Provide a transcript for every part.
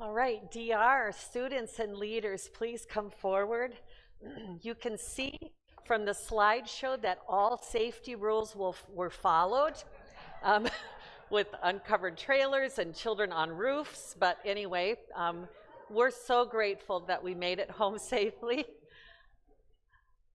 All right, DR, students and leaders, please come forward. You can see from the slideshow that all safety rules were followed um, with uncovered trailers and children on roofs. But anyway, we're so grateful that we made it home safely.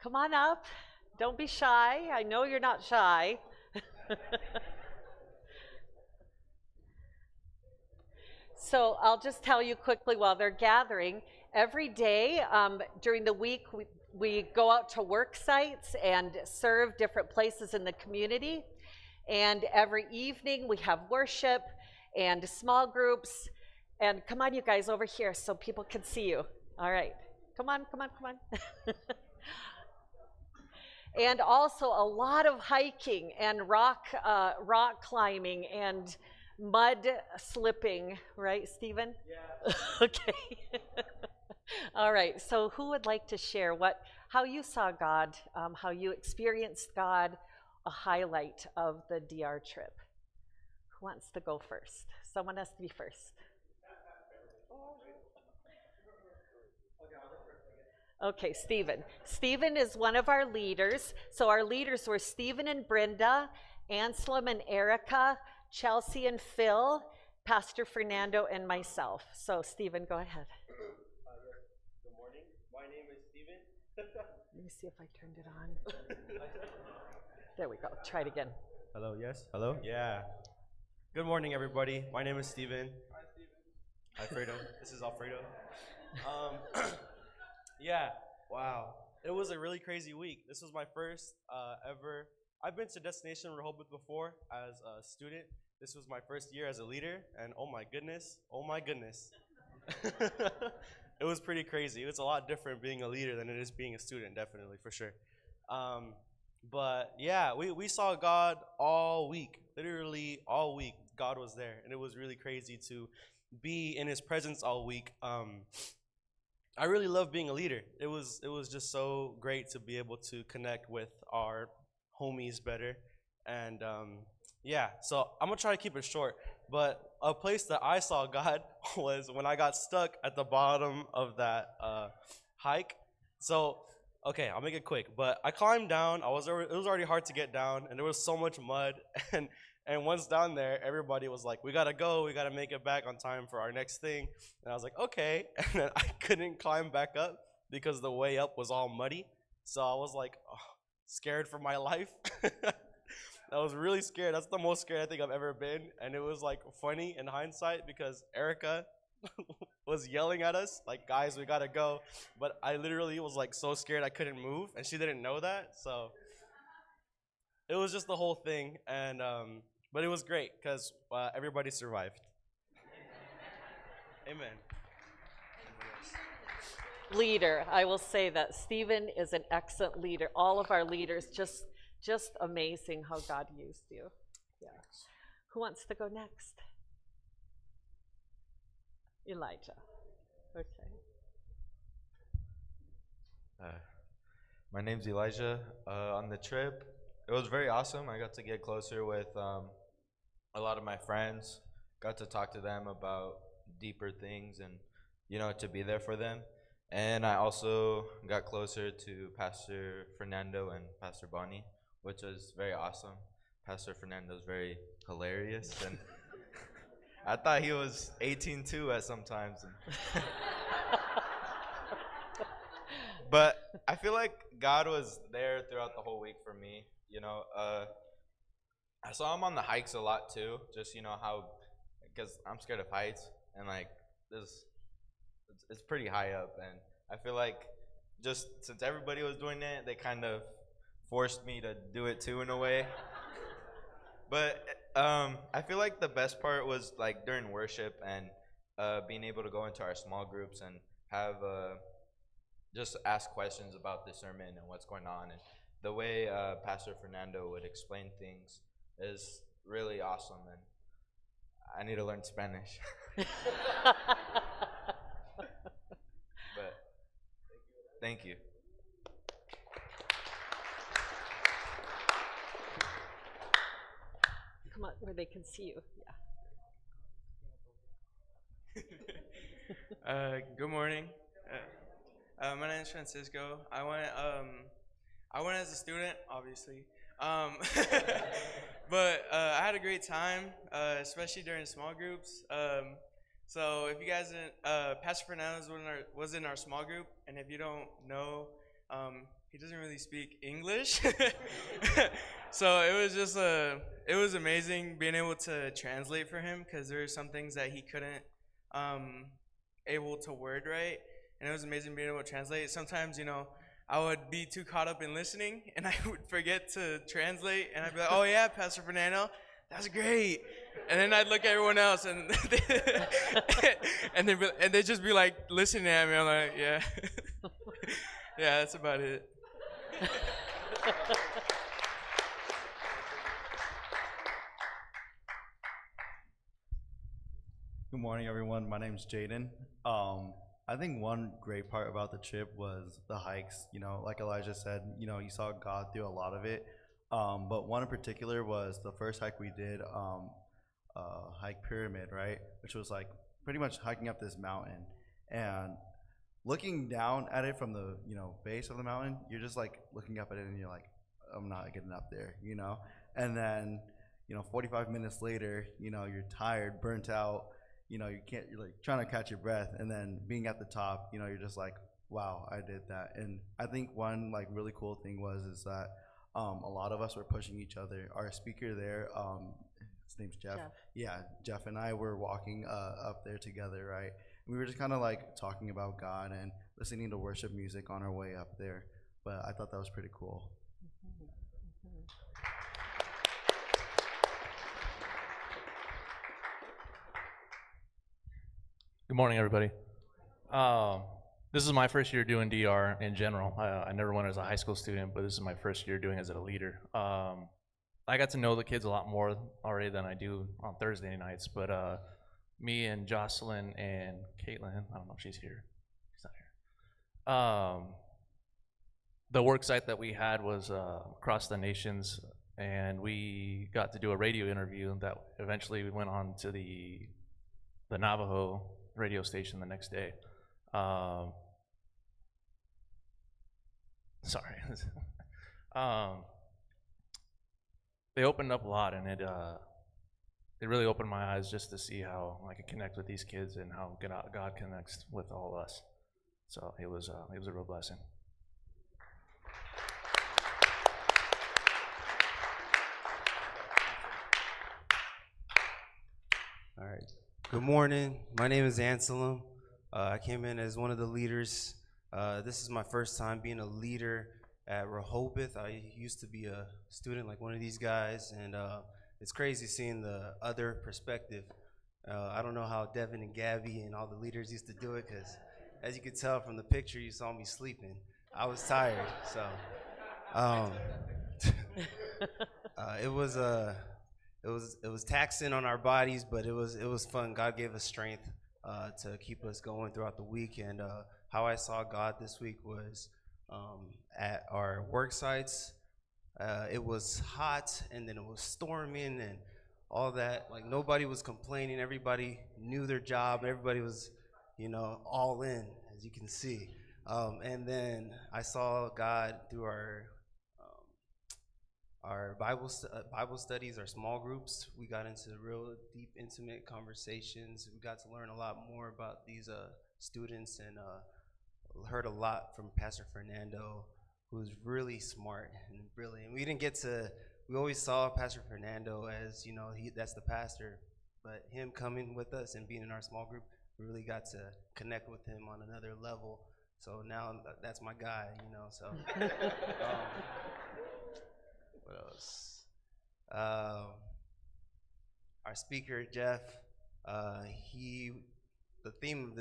Come on up. Don't be shy. I know you're not shy. So I'll just tell you quickly while they're gathering, every day during the week we go out to work sites and serve different places in the community. And every evening we have worship and small groups. And come on, you guys, over here so people can see you. All right. Come on, come on, come on. And also a lot of hiking and rock climbing and mud slipping, right, Stephen? Yeah. Okay. All right. So, who would like to share how you saw God, how you experienced God, a highlight of the DR trip? Who wants to go first? Someone has to be first. Okay, Stephen. Stephen is one of our leaders. So our leaders were Stephen and Brenda, Anselm and Erica, Chelsea and Phil, Pastor Fernando, and myself. So Stephen, go ahead. Good morning. My name is Stephen. Let me see if I turned it on. There we go. Try it again. Hello, yes? Hello? Yeah. Good morning, everybody. My name is Stephen. Hi, Stephen. Alfredo. This is Alfredo. Yeah, wow. It was a really crazy week. This was my first ever. I've been to Destination Rehoboth before as a student. This was my first year as a leader, and oh my goodness. It was pretty crazy. It was a lot different being a leader than it is being a student, definitely, for sure. But yeah, we saw God all week, literally all week. God was there, and it was really crazy to be in His presence all week. I really love being a leader. It was just so great to be able to connect with our homies better. And yeah, so I'm gonna try to keep it short. But a place that I saw God was when I got stuck at the bottom of that hike. So okay, I'll make it quick. But I climbed down. It was already hard to get down, and there was so much mud. And once down there, everybody was like, we gotta go, we gotta make it back on time for our next thing. And I was like, okay. And then I couldn't climb back up because the way up was all muddy. So I was like, oh, scared for my life. I was really scared. That's the most scared I think I've ever been. And it was like funny in hindsight because Erica was yelling at us, like, guys, we gotta go. But I literally was like so scared I couldn't move, and she didn't know that. So it was just the whole thing. And but it was great because everybody survived. Amen. Leader, I will say that Stephen is an excellent leader. All of our leaders, just amazing how God used you. Yeah. Who wants to go next? Elijah. Okay. My name's Elijah. On the trip, it was very awesome. I got to get closer with a lot of my friends, got to talk to them about deeper things and, to be there for them. And I also got closer to Pastor Fernando and Pastor Bonnie, which was very awesome. Pastor Fernando's very hilarious, and I thought he was 18 too at some times. But I feel like God was there throughout the whole week for me, I saw him on the hikes a lot too, just how, because I'm scared of heights, and like it's pretty high up, and I feel like just since everybody was doing it, they kind of forced me to do it too in a way. But I feel like the best part was like during worship and being able to go into our small groups and have just ask questions about the sermon and what's going on, and the way Pastor Fernando would explain things is really awesome, and I need to learn Spanish. But thank you. Come on, where they can see you. Yeah. Good morning. My name is Francisco. I went as a student, obviously, but I had a great time, especially during small groups. So if you guys didn't, Pastor Fernandez was in our small group, and if you don't know, he doesn't really speak English. So it was amazing being able to translate for him, because there were some things that he couldn't able to word right, and it was amazing being able to translate. Sometimes, I would be too caught up in listening, and I would forget to translate, and I'd be like, "Oh yeah, Pastor Fernando, that's great." And then I'd look at everyone else, and and they'd just be like listening at me. I'm like, "Yeah, yeah, that's about it." Good morning, everyone. My name's Jaden. I think one great part about the trip was the hikes. Like Elijah said, you saw God through a lot of it. But one in particular was the first hike we did, hike Pyramid, right? Which was like pretty much hiking up this mountain. And looking down at it from the, base of the mountain, you're just like looking up at it and you're like, I'm not getting up there, And then, 45 minutes later, you're tired, burnt out, you're like trying to catch your breath, and then being at the top, you're just like, wow, I did that. And I think one like really cool thing is that a lot of us were pushing each other. Our speaker there, his name's Jeff. Yeah, Jeff and I were walking up there together, right? We were just kind of like talking about God and listening to worship music on our way up there. But I thought that was pretty cool. Good morning, everybody. This is my first year doing DR in general. I never went as a high school student, but this is my first year doing it as a leader. I got to know the kids a lot more already than I do on Thursday nights, but me and Jocelyn and Caitlin, I don't know if she's here. She's not here. The work site that we had was across the nations, and we got to do a radio interview that eventually went on to the Navajo radio station the next day. Sorry. They opened up a lot, and it really opened my eyes just to see how I could connect with these kids and how God connects with all of us. So it was a real blessing. All right. Good morning. My name is Anselm. I came in as one of the leaders. This is my first time being a leader at Rehoboth. I used to be a student like one of these guys, and it's crazy seeing the other perspective. I don't know how Devin and Gabby and all the leaders used to do it, because as you could tell from the picture, you saw me sleeping. I was tired, so it was taxing on our bodies, but it was fun. God gave us strength to keep us going throughout the week. And how I saw God this week was at our work sites. It was hot, and then it was storming and all that. Like, nobody was complaining. Everybody knew their job. Everybody was, all in, as you can see. And then I saw God through our Bible studies, our small groups. We got into real deep, intimate conversations. We got to learn a lot more about these students, and heard a lot from Pastor Fernando, who's really smart and brilliant. We always saw Pastor Fernando as, that's the pastor, but him coming with us and being in our small group, we really got to connect with him on another level. So now that's my guy, so. What else? Our speaker, Jeff, the theme of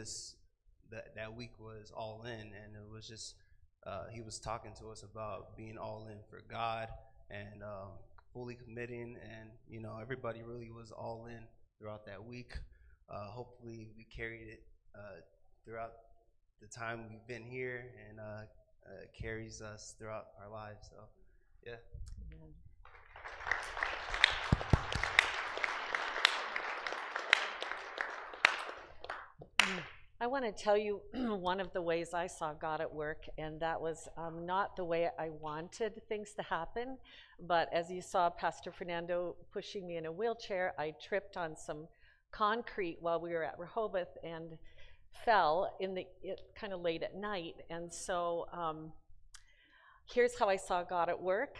that week was all in, and it was just, he was talking to us about being all in for God and fully committing, and everybody really was all in throughout that week. Hopefully we carried it throughout the time we've been here, and carries us throughout our lives, so yeah. I want to tell you one of the ways I saw God at work, and that was not the way I wanted things to happen, but as you saw Pastor Fernando pushing me in a wheelchair, I tripped on some concrete while we were at Rehoboth and fell kind of late at night. And so here's how I saw God at work.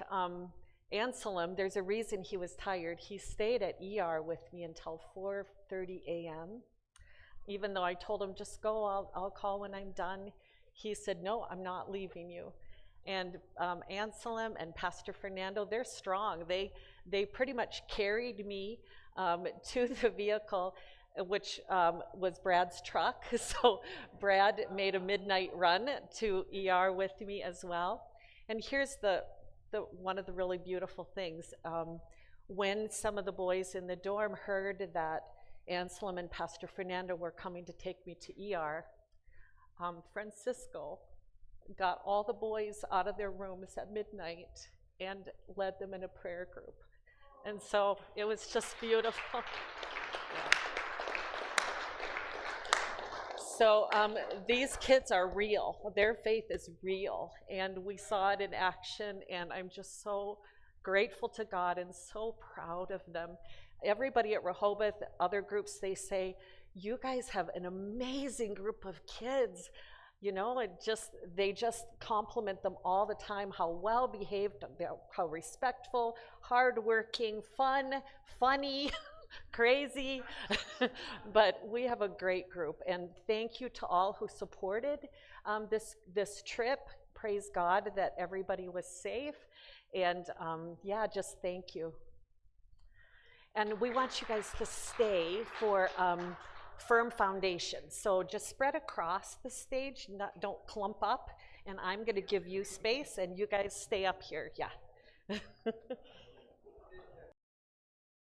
Anselm, there's a reason he was tired. He stayed at ER with me until 4:30 a.m. Even though I told him, just go, I'll call when I'm done. He said, no, I'm not leaving you. And Anselm and Pastor Fernando, they're strong. They pretty much carried me to the vehicle, which was Brad's truck. So Brad made a midnight run to ER with me as well. And here's the one of the really beautiful things. When some of the boys in the dorm heard that Anselm and Pastor Fernando were coming to take me to ER, Francisco got all the boys out of their rooms at midnight and led them in a prayer group. And so it was just beautiful. Yeah. So these kids are real. Their faith is real, and we saw it in action, and I'm just so grateful to God and so proud of them. Everybody at Rehoboth, other groups, they say, you guys have an amazing group of kids. You know, they just compliment them all the time, how well behaved, how respectful, hardworking, funny, crazy. But we have a great group, and thank you to all who supported this trip. Praise God that everybody was safe, and yeah, just thank you. And we want you guys to stay for firm foundation. So just spread across the stage, don't clump up, and I'm going to give you space, and you guys stay up here. Yeah.